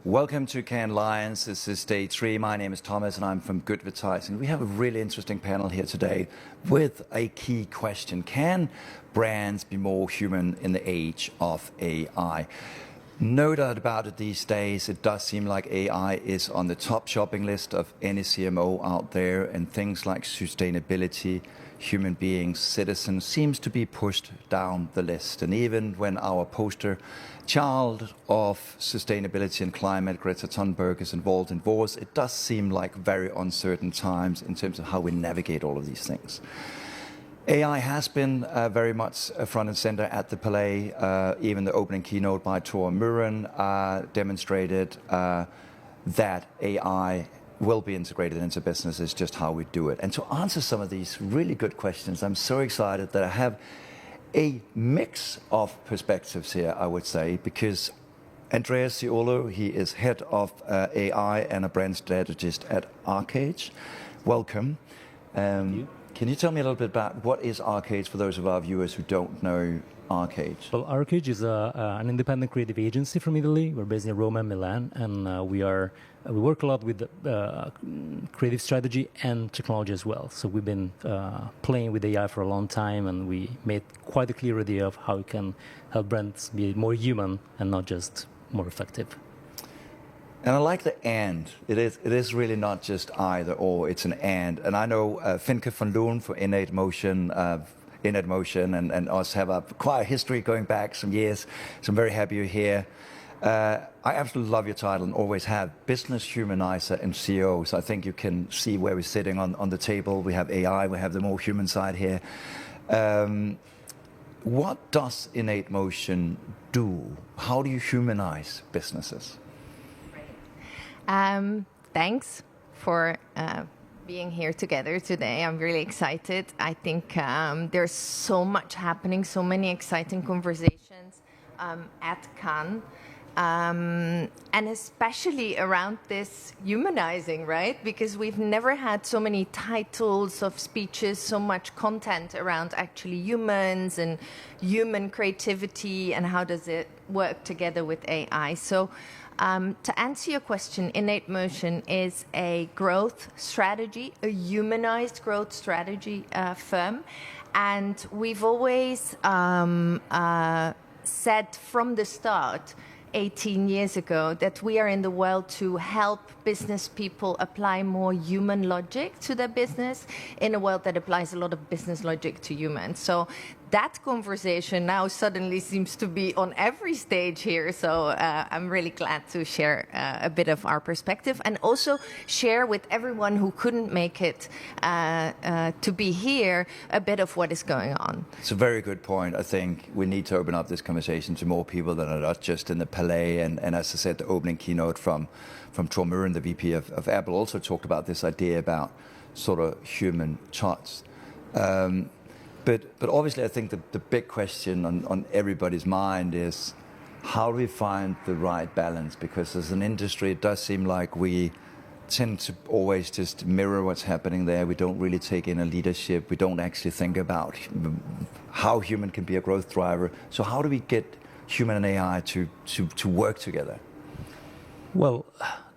Welcome to Cannes Lions. This is day 3. My name is Thomas and I'm from Good Advertising. We have a really interesting panel here today with a key question. Can brands be more human in the age of AI? No doubt about it these days. It does seem like AI is on the top shopping list of any CMO out there, and things like sustainability, human beings, citizens seems to be pushed down the list. And even when our poster child of sustainability and climate, Greta Thunberg, is involved in wars, it does seem like very uncertain times in terms of how we navigate all of these things. AI has been very much front and center at the Palais. Even the opening keynote by Tor Muren demonstrated that AI will be integrated into businesses, just how we do it. And to answer some of these really good questions, I'm so excited that I have a mix of perspectives here, I would say, because Andrea Ciulu, he is head of AI and a brand strategist at Arkage. Welcome. Thank you. Can you tell me a little bit about what is Arkage for those of our viewers who don't know Arkage? Well, Arkage is an independent creative agency from Italy. We're based in Rome and Milan, and we work a lot with creative strategy and technology as well. So we've been playing with AI for a long time, and we made quite a clear idea of how we can help brands be more human and not just more effective. And I like the and. It is really not just either or, it's an and. And I know Femke van Loon for Innate Motion, and us have quite a history going back some years. So I'm very happy you're here. I absolutely love your title and always have, Business Humanizer and CEO. So I think you can see where we're sitting on the table. We have AI, we have the more human side here. What does Innate Motion do? How do you humanize businesses? Thanks for being here together today. I'm really excited. I think there's so much happening, so many exciting conversations at Cannes. And especially around this humanizing, right? Because we've never had so many titles of speeches, so much content around actually humans and human creativity and how does it work together with AI. So to answer your question, Innate Motion is a growth strategy, a humanized growth strategy firm. And we've always said from the start, 18 years ago, that we are in the world to help business people apply more human logic to their business in a world that applies a lot of business logic to humans. So that conversation now suddenly seems to be on every stage here. So I'm really glad to share a bit of our perspective and also share with everyone who couldn't make it to be here a bit of what is going on. It's a very good point. I think we need to open up this conversation to more people that are not just in the Palais. And as I said, the opening keynote from Tor Muren, the VP of Apple, also talked about this idea about sort of human touch. But obviously, I think the big question on everybody's mind is, how do we find the right balance? Because as an industry, it does seem like we tend to always just mirror what's happening there. We don't really take in a leadership. We don't actually think about how human can be a growth driver. So how do we get human and AI to work together? Well,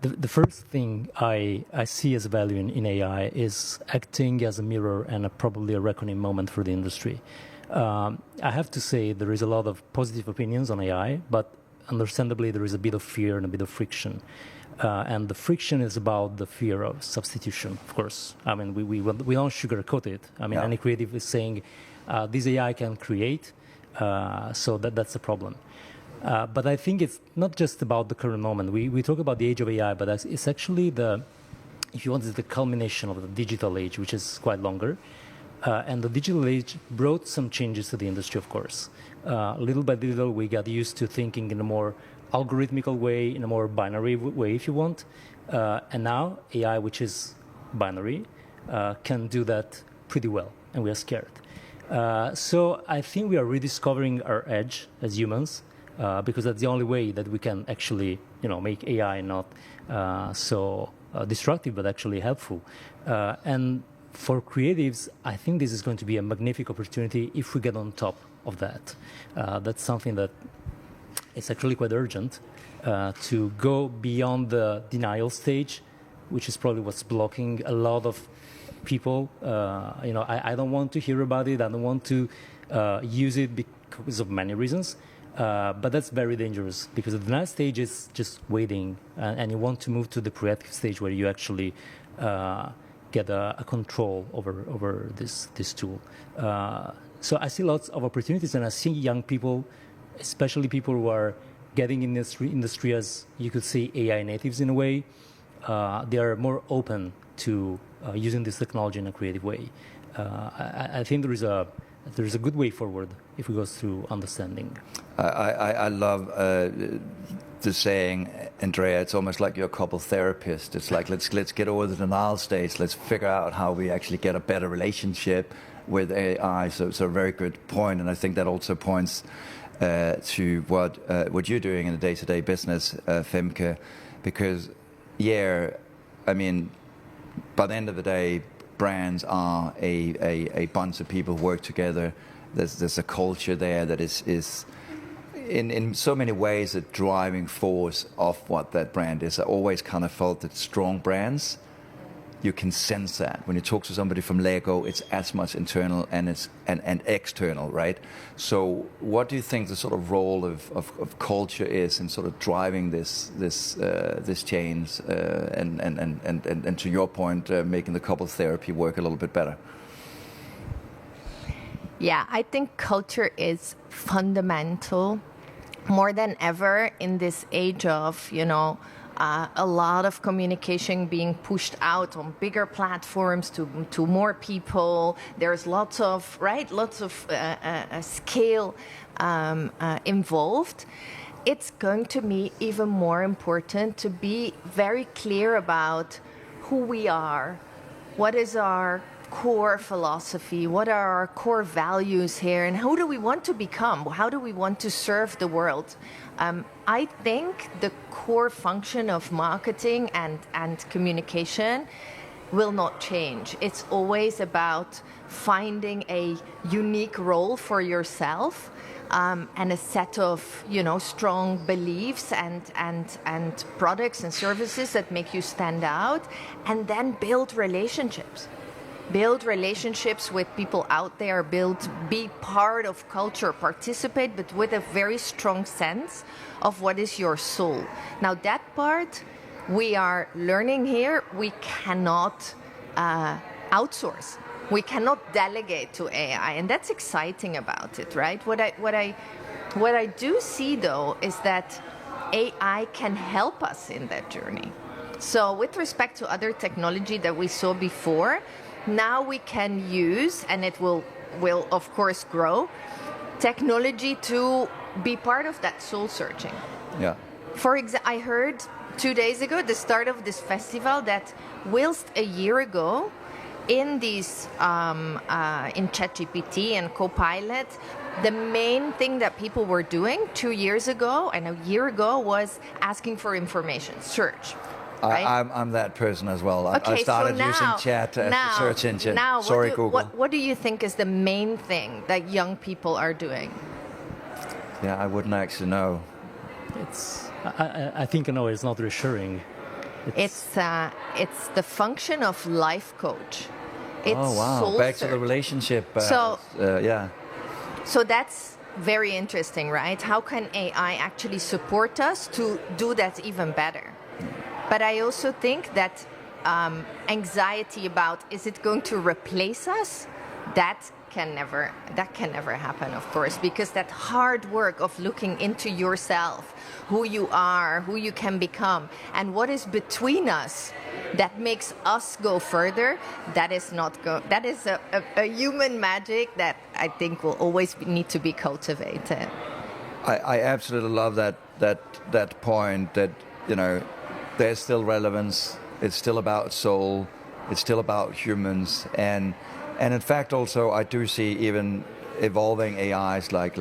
the first thing I see as a value in AI is acting as a mirror and probably a reckoning moment for the industry. I have to say there is a lot of positive opinions on AI, but understandably there is a bit of fear and a bit of friction. And the friction is about the fear of substitution, of course. I mean, we don't sugarcoat it. I mean, any creative is saying this AI can create, so that's a problem. But I think it's not just about the current moment. We talk about the age of AI, but it's actually if you want, it's the culmination of the digital age, which is quite longer. And the digital age brought some changes to the industry, of course. Little by little, we got used to thinking in a more algorithmical way, in a more binary way, if you want. And now AI, which is binary, can do that pretty well. and we are scared. So I think we are rediscovering our edge as humans, because that's the only way that we can actually, make AI not so destructive, but actually helpful. And for creatives, I think this is going to be a magnificent opportunity if we get on top of that. That's something that is actually quite urgent, to go beyond the denial stage, which is probably what's blocking a lot of people. I don't want to hear about it. I don't want to use it because of many reasons. But that's very dangerous, because the denial stage is just waiting, and you want to move to the proactive stage where you actually get a control over this tool. So I see lots of opportunities, and I see young people, especially people who are getting in this industry as, you could say, AI natives in a way. They are more open to using this technology in a creative way. I think there is a good way forward if we go through understanding. I love the saying, Andrea, it's almost like you're a couple therapist. It's like, let's get over the denial stage. Let's figure out how we actually get a better relationship with AI. So it's a very good point, and I think that also points to what you're doing in the day-to-day business, Femke, because by the end of the day, brands are a bunch of people who work together. There's a culture there that is in so many ways the driving force of what that brand is. I always kind of felt that strong brands, you can sense that. When you talk to somebody from Lego, it's as much internal and external, right? So what do you think the sort of role of culture is in sort of driving this change and to your point, making the couple therapy work a little bit better? Yeah, I think culture is fundamental more than ever in this age of, a lot of communication being pushed out on bigger platforms to more people. There's lots of scale involved. It's going to be even more important to be very clear about who we are, what is our core philosophy, what are our core values here, and who do we want to become? How do we want to serve the world? I think the core function of marketing and communication will not change. It's always about finding a unique role for yourself, and a set of strong beliefs and products and services that make you stand out, and then build relationships. Build relationships with people out there, be part of culture, participate, but with a very strong sense of what is your soul. Now that part we are learning here, we cannot outsource. We cannot delegate to AI, and that's exciting about it, right? What I do see though is that AI can help us in that journey. So with respect to other technology that we saw before, now we can use, and it will of course grow, technology to be part of that soul searching. Yeah. For example, I heard 2 days ago at the start of this festival that whilst a year ago in these in ChatGPT and Copilot, the main thing that people were doing 2 years ago and a year ago was asking for information, search. Right? I'm that person as well. Okay, I started so using chat as a search engine. Now, Sorry, Google. What do you think is the main thing that young people are doing? Yeah, I wouldn't actually know. I think it's not reassuring. It's the function of life coach. It's oh wow! soul Back search. to the relationship. Yeah. So that's very interesting, right? How can AI actually support us to do that even better? But I also think that anxiety about is it going to replace us? That can never happen, of course, because that hard work of looking into yourself, who you are, who you can become, and what is between us that makes us go further, that is a human magic that I think will always need to be cultivated. I absolutely love that point that, there's still relevance. It's still about soul. It's still about humans. And And in fact, also, I do see even evolving AIs like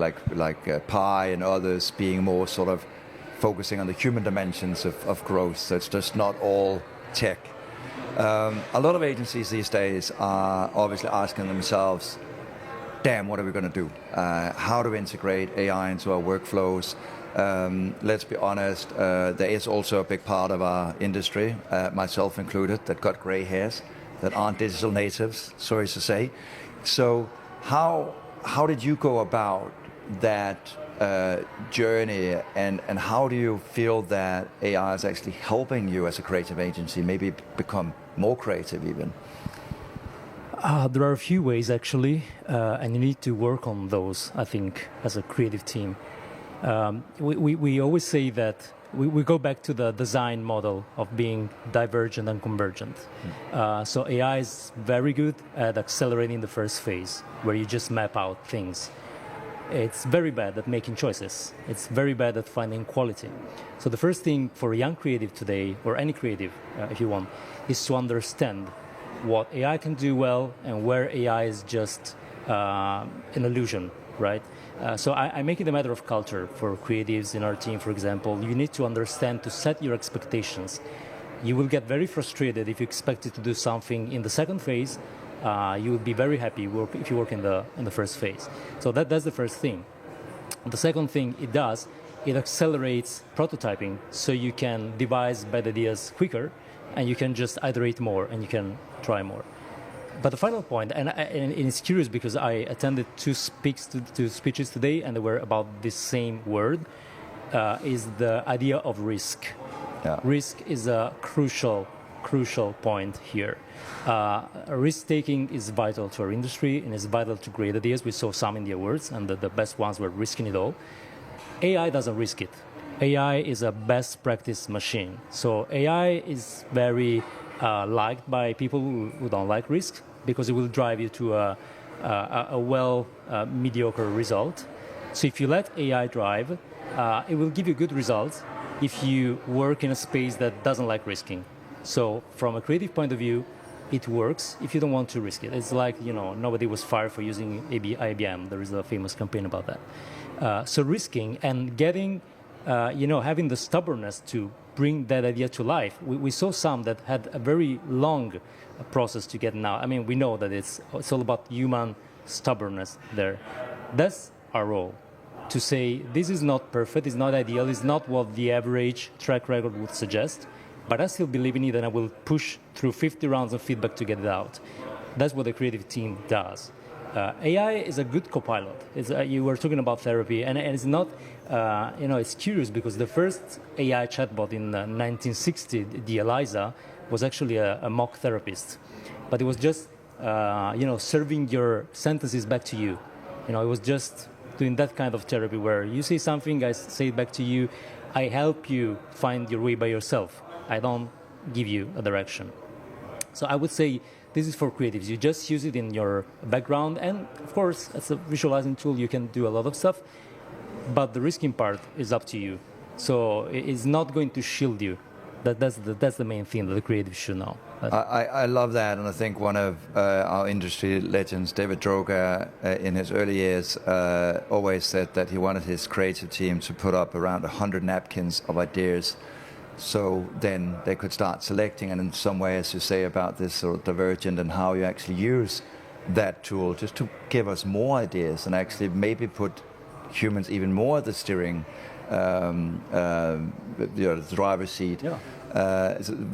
Pi and others being more sort of focusing on the human dimensions of growth. So it's just not all tech. A lot of agencies these days are obviously asking themselves, damn, what are we going to do? How do we integrate AI into our workflows? Let's be honest, there is also a big part of our industry, myself included, that got gray hairs, that aren't digital natives, sorry to say. So how did you go about that journey, and how do you feel that AI is actually helping you as a creative agency maybe become more creative even? There are a few ways actually, and you need to work on those, I think, as a creative team. We always say that we go back to the design model of being divergent and convergent. So AI is very good at accelerating the first phase, where you just map out things. It's very bad at making choices. It's very bad at finding quality. So the first thing for a young creative today, or any creative if you want, is to understand what AI can do well and where AI is just an illusion, right? So I make it a matter of culture for creatives in our team, for example. You need to understand to set your expectations. You will get very frustrated if you expect it to do something in the second phase. You will be very happy if you work in the first phase. So that's the first thing. The second thing it accelerates prototyping, so you can devise bad ideas quicker, and you can just iterate more, and you can try more. But the final point, and it's curious because I attended two speeches today, and they were about this same word, is the idea of risk. Yeah. Risk is a crucial point here. Risk-taking is vital to our industry, and it's vital to great ideas. We saw some in the awards, and the best ones were risking it all. AI doesn't risk it. AI is a best practice machine. So AI is very liked by people who don't like risk, because it will drive you to a mediocre result. So if you let AI drive, it will give you good results if you work in a space that doesn't like risking. So from a creative point of view, it works if you don't want to risk it. It's like, nobody was fired for using IBM. There is a famous campaign about that. So risking and getting, having the stubbornness to bring that idea to life. We saw some that had a very long process to get now. I mean, we know that it's all about human stubbornness there. That's our role, to say this is not perfect, it's not ideal, it's not what the average track record would suggest, but I still believe in it, and I will push through 50 rounds of feedback to get it out. That's what the creative team does. AI is a good copilot. You were talking about therapy, and it's not, it's curious because the first AI chatbot in 1960, the Eliza, was actually a mock therapist. But it was just, serving your sentences back to you. It was just doing that kind of therapy where you say something, I say it back to you. I help you find your way by yourself. I don't give you a direction. So I would say this is for creatives. You just use it in your background, and of course, as a visualizing tool, you can do a lot of stuff, but the risking part is up to you. So it's not going to shield you. That's the main thing that the creatives should know. I love that, and I think one of our industry legends, David Droga, in his early years, always said that he wanted his creative team to put up around 100 napkins of ideas, so then they could start selecting. And in some way, as you say about this sort of divergent and how you actually use that tool just to give us more ideas and actually maybe put humans even more at the steering, the driver's seat. Yeah.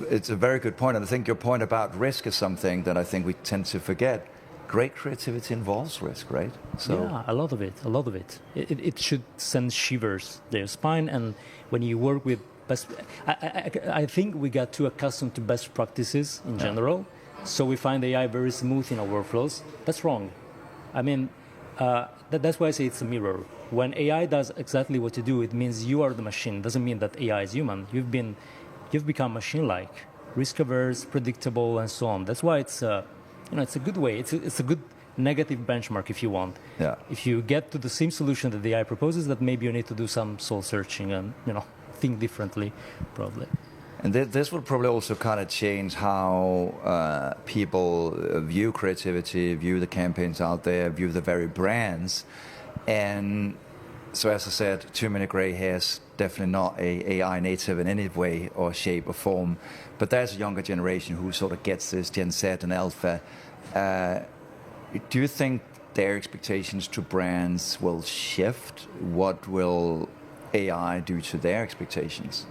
It's a very good point, and I think your point about risk is something that I think we tend to forget. Great creativity involves risk, right? So yeah, a lot of it. It should send shivers down your spine, and when you work with best, I think we got too accustomed to best practices in general, so we find AI very smooth in our workflows. That's wrong. I mean, that's why I say it's a mirror. When AI does exactly what you do, it means you are the machine. It doesn't mean that AI is human. You've become machine-like, risk-averse, predictable, and so on. That's why it's a good way. It's a good negative benchmark if you want. Yeah. If you get to the same solution that the AI proposes, that maybe you need to do some soul searching and think differently, probably. And this will probably also kind of change how people view creativity, view the campaigns out there, view the very brands. And so, as I said, too many gray hairs, definitely not a AI native in any way or shape or form. But there's a younger generation who sort of gets this, Gen Z and Alpha. Do you think their expectations to brands will shift? What will AI do to their expectations?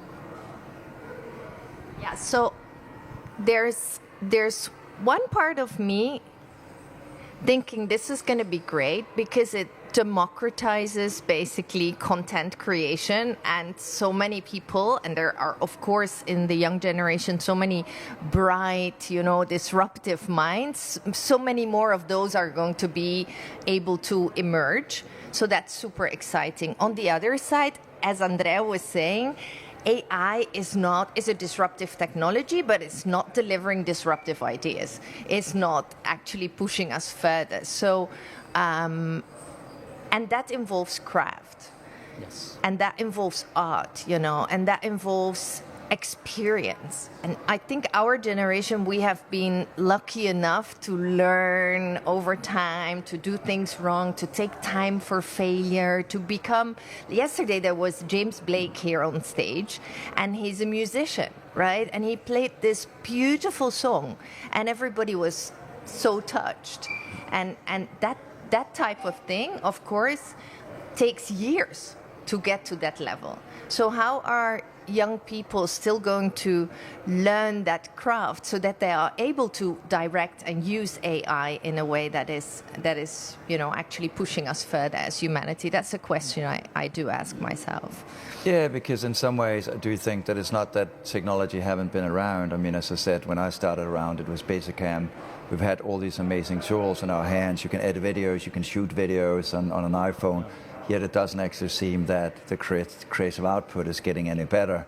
Yeah, so there's one part of me thinking this is going to be great because it democratizes basically content creation, and so many people, and there are of course in the young generation so many bright, disruptive minds, so many more of those are going to be able to emerge. So that's super exciting. On the other side, as Andrea was saying, AI is a disruptive technology, but it's not delivering disruptive ideas. It's not actually pushing us further. So, and that involves craft. Yes. And that involves art, and that involves experience. And I think our generation, we have been lucky enough to learn over time, to do things wrong, to take time for failure, to become... Yesterday there was James Blake here on stage, and he's a musician, right? And he played this beautiful song, and everybody was so touched. And that type of thing, of course, takes years to get to that level. So how are young people still going to learn that craft so that they are able to direct and use AI in a way that is actually pushing us further as humanity? That's a question I do ask myself. Yeah, because in some ways I do think that it's not that technology haven't been around. I mean, as I said, when I started around, it was Basicam. We've had all these amazing tools in our hands. You can edit videos, you can shoot videos on an iPhone. Yet it doesn't actually seem that the creative output is getting any better.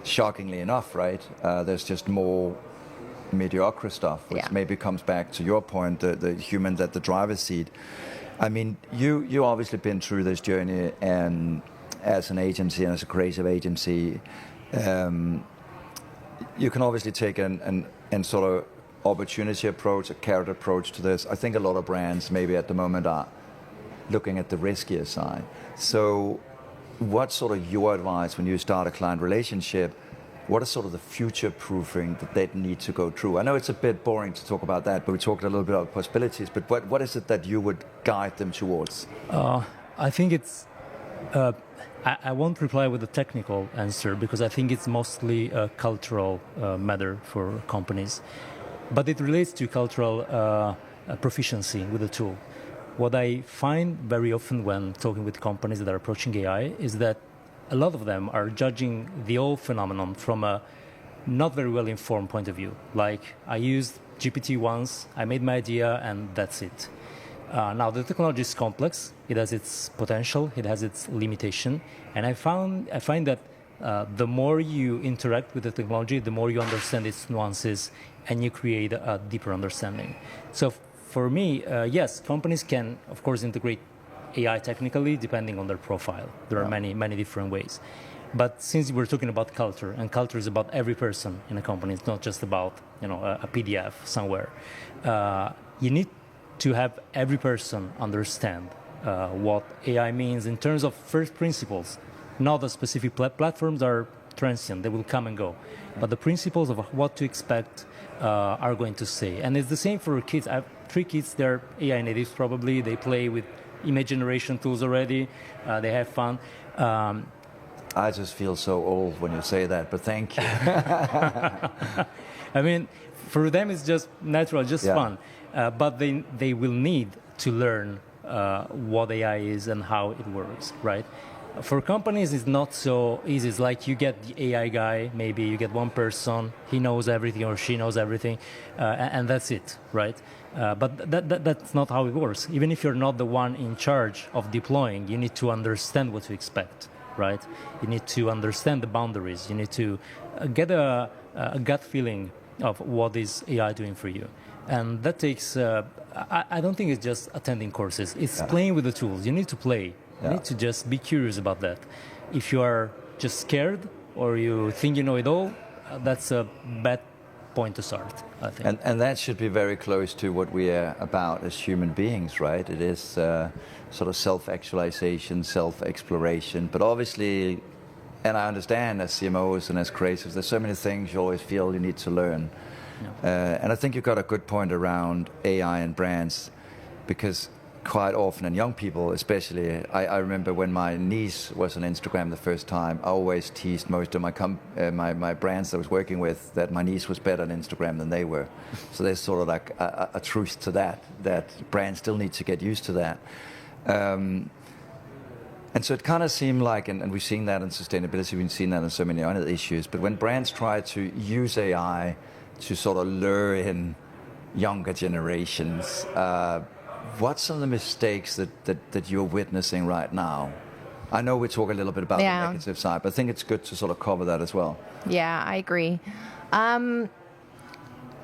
Shockingly enough, right? There's just more mediocre stuff, which maybe comes back to your point, the human, that the driver's seat. I mean, you obviously been through this journey, and as an agency and as a creative agency, you can obviously take an sort of opportunity approach, a carrot approach to this. I think a lot of brands maybe at the moment are looking at the riskier side. So what's sort of your advice when you start a client relationship? What is sort of the future proofing that they need to go through? I know it's a bit boring to talk about that, but we talked a little bit about possibilities, but what is it that you would guide them towards? I think it's, I won't reply with a technical answer because I think it's mostly a cultural matter for companies, but it relates to cultural proficiency with the tool. What I find very often when talking with companies that are approaching AI is that a lot of them are judging the whole phenomenon from a not very well informed point of view. Like, I used GPT once, I made my idea, and that's it. Now, the technology is complex. It has its potential, it has its limitation, and I find that the more you interact with the technology, the more you understand its nuances, and you create a deeper understanding. So for me, yes, companies can, of course, integrate AI technically, depending on their profile. There are many, many different ways. But since we're talking about culture, and culture is about every person in a company, it's not just about a PDF somewhere. You need to have every person understand what AI means in terms of first principles. Not the specific platforms are transient, they will come and go. But the principles of what to expect are going to stay. And it's the same for kids. I have 3 kids, they're AI natives probably. They play with image generation tools already. They have fun. I just feel so old when you say that, but thank you. I mean, for them it's just natural, just fun. But they will need to learn what AI is and how it works, right? For companies, it's not so easy. It's like you get the AI guy, maybe you get one person, he knows everything or she knows everything, and that's it, right? But that's not how it works. Even if you're not the one in charge of deploying, you need to understand what to expect, right? You need to understand the boundaries. You need to get a gut feeling of what is AI doing for you. And that takes, I don't think it's just attending courses. It's playing with the tools. You need to play. You need to just be curious about that. If you are just scared or you think you know it all, that's a bad point to start, I think. And that should be very close to what we are about as human beings, right? It is sort of self-actualization, self-exploration. But obviously, and I understand as CMOs and as creatives, there's so many things you always feel you need to learn. Yeah. And I think you've got a good point around AI and brands, because quite often, and young people especially, I remember when my niece was on Instagram the first time, I always teased most of my brands that I was working with that my niece was better on Instagram than they were. So there's sort of like a truth to that brands still need to get used to that. And so it kind of seemed like, and we've seen that in sustainability, we've seen that in so many other issues, but when brands try to use AI to sort of lure in younger generations, what's some of the mistakes that you're witnessing right now? I know we talk a little bit about the negative side, but I think it's good to sort of cover that as well. Yeah, I agree.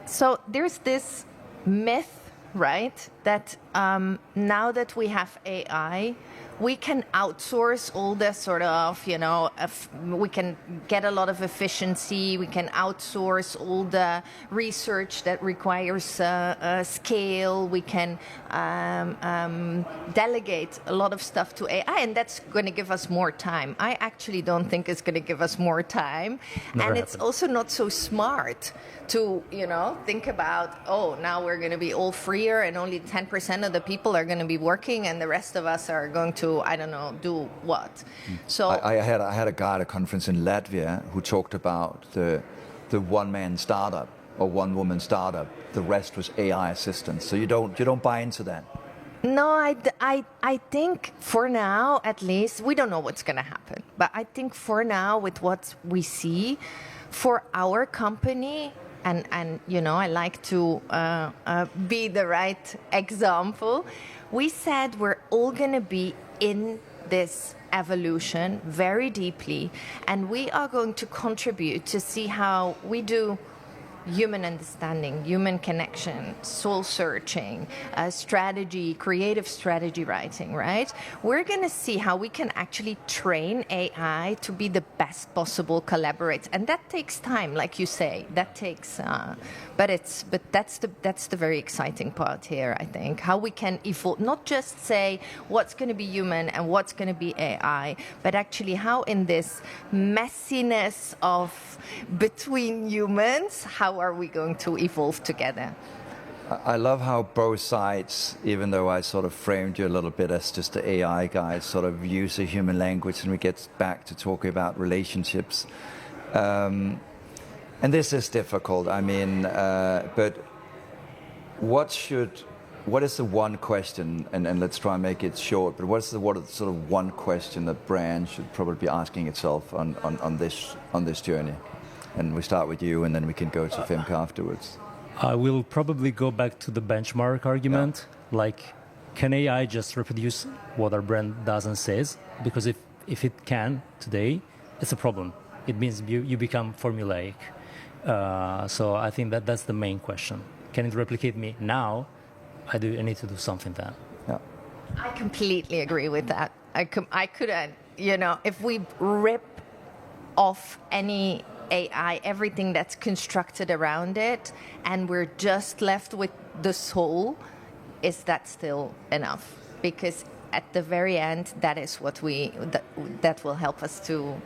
So there's this myth, right, that now that we have AI, we can outsource all the sort of, we can get a lot of efficiency, we can outsource all the research that requires scale, we can delegate a lot of stuff to AI, and that's going to give us more time. I actually don't think it's going to give us more time. And it's also not so smart to, think about, now we're going to be all freer and only 10% of the people are going to be working and the rest of us are going to, do what. So I had a guy at a conference in Latvia who talked about the one-man startup or one-woman startup. The rest was AI assistants. So you don't buy into that. No, I think for now, at least, we don't know what's going to happen. But I think for now, with what we see, for our company, and I like to be the right example, we said we're all going to be in this evolution very deeply, and we are going to contribute to see how we do human understanding, human connection, soul searching, strategy, creative strategy writing, right? We're going to see how we can actually train AI to be the best possible collaborator. And that takes time, like you say. That takes, but that's the very exciting part here, I think. How we can evolve, not just say what's going to be human and what's going to be AI, but actually how in this messiness of between humans, how are we going to evolve together? I love how both sides, even though I sort of framed you a little bit as just the AI guy, sort of use a human language, and we get back to talking about relationships. And this is difficult. I mean, but what is the one question, and let's try and make it short, but what is the sort of one question that brand should probably be asking itself on this journey? And we start with you, and then we can go to Femke afterwards. I will probably go back to the benchmark argument. Yeah. Like, can AI just reproduce what our brand does and says? Because if it can today, it's a problem. It means you become formulaic. So I think that's the main question. Can it replicate me now? I need to do something then. Yeah. I completely agree with that. I couldn't, if we rip off any AI, everything that's constructed around it, and we're just left with the soul, is that still enough? Because at the very end, that is what that will help us to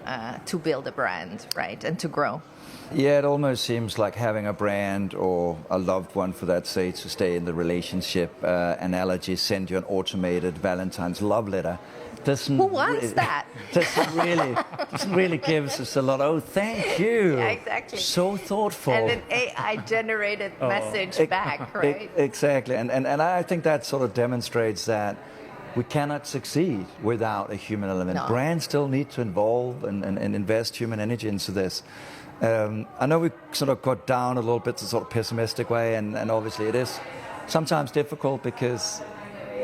build a brand, right, and to grow. Yeah, it almost seems like having a brand or a loved one, for that sake, to stay in the relationship analogy, send you an automated Valentine's love letter. Who wants that? Doesn't really give us a lot. Oh, thank you. Yeah, exactly. So thoughtful. And an AI-generated message back, right? Exactly. And I think that sort of demonstrates that we cannot succeed without a human element. No. Brands still need to involve and invest human energy into this. I know we sort of got down a little bit to sort of pessimistic way, and obviously it is sometimes difficult because,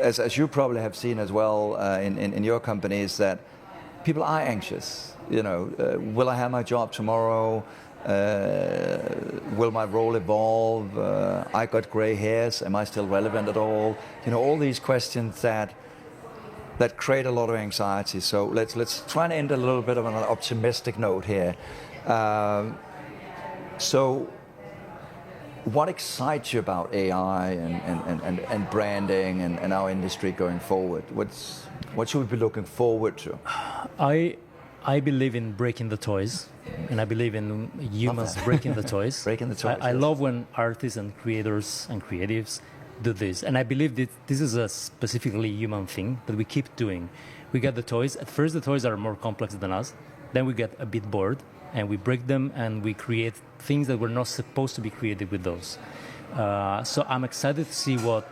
as you probably have seen as well in your companies, that people are anxious. Will I have my job tomorrow? Will my role evolve? I got gray hairs. Am I still relevant at all? All these questions that create a lot of anxiety. So let's try and end a little bit of an optimistic note here. So, what excites you about AI and branding and our industry going forward? What should we be looking forward to? I believe in breaking the toys, and I believe in humans breaking the toys. Breaking the toys. I love when artists and creators and creatives do this, and I believe that this is a specifically human thing that we keep doing. We get the toys. At first, the toys are more complex than us. Then we get a bit bored, and we break them, and we create things that were not supposed to be created with those. So I'm excited to see what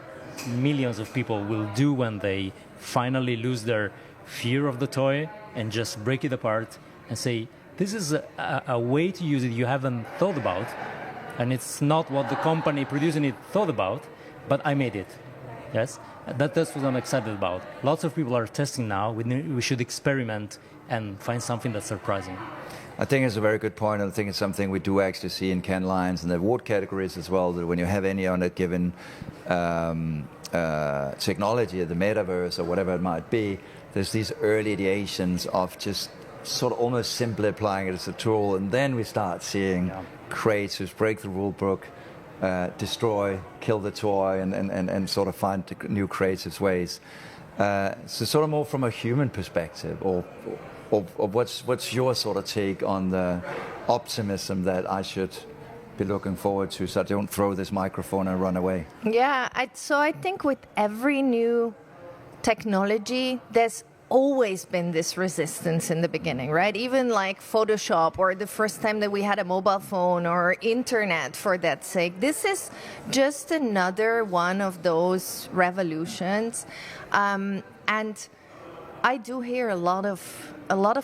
millions of people will do when they finally lose their fear of the toy and just break it apart and say, this is a way to use it you haven't thought about, and it's not what the company producing it thought about, but I made it. Yes, that's what I'm excited about. Lots of people are testing now. We should experiment and find something that's surprising. I think it's a very good point, and I think it's something we do actually see in Cannes Lions and the award categories as well, that when you have any on a given technology, the metaverse or whatever it might be, there's these early ideations of just sort of almost simply applying it as a tool, and then we start seeing creatives break the rule book, destroy, kill the toy, and sort of find new creative ways. So sort of more from a human perspective, or what's your sort of take on the optimism that I should be looking forward to, so I don't throw this microphone and run away? Yeah, so I think with every new technology, there's always been this resistance in the beginning, right? Even like Photoshop, or the first time that we had a mobile phone, or internet for that sake. This is just another one of those revolutions. And I do hear a lot of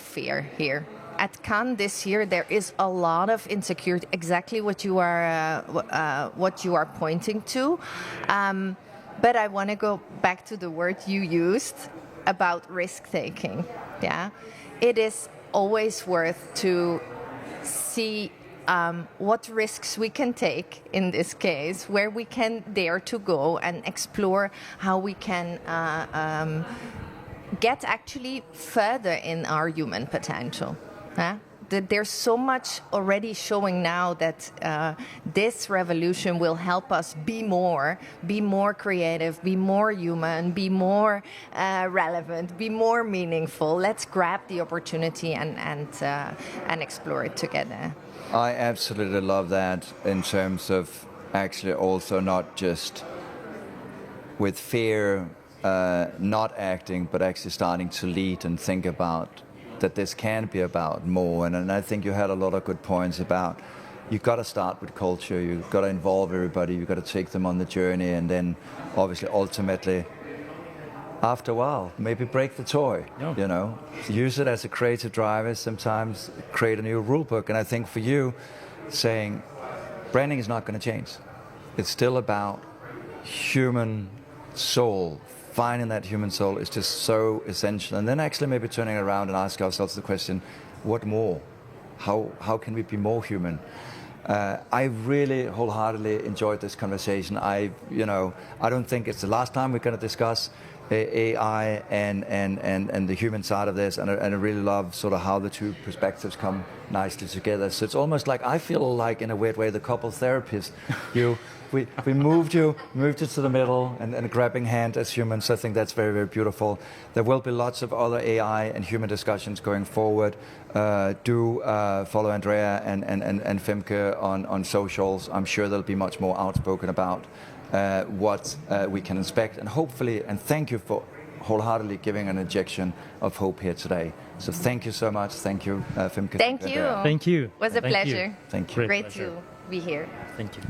fear here. At Cannes this year, there is a lot of insecurity, exactly what you are pointing to. But I want to go back to the word you used about risk-taking. Yeah, it is always worth to see what risks we can take in this case, where we can dare to go and explore how we can get actually further in our human potential. There's so much already showing now that this revolution will help us be more creative, be more human, be more relevant, be more meaningful. Let's grab the opportunity and explore it together. I absolutely love that, in terms of actually also not just with fear not acting, but actually starting to lead and think about that this can be about more. And I think you had a lot of good points about you've got to start with culture, you've got to involve everybody, you've got to take them on the journey, and then obviously ultimately after a while maybe break the toy. You know, use it as a creative driver, sometimes create a new rule book. And I think for you, saying branding is not going to change. It's still about human soul. Finding that human soul is just so essential. And then actually maybe turning around and ask ourselves the question, what more? How can we be more human? I really wholeheartedly enjoyed this conversation. I don't think it's the last time we're going to discuss AI and the human side of this, and I really love sort of how the two perspectives come nicely together. So it's almost like I feel like, in a weird way, the couple therapist. We moved you to the middle and grabbing hand as humans. I think that's very, very beautiful. There will be lots of other AI and human discussions going forward. Do follow Andrea and Femke on socials. I'm sure they'll be much more outspoken about what we can expect, and hopefully, and thank you for wholeheartedly giving an injection of hope here today. So thank you so much. Thank you, Femke. Thank you. Thank you. It was a pleasure. Thank you. Great to be here. Thank you.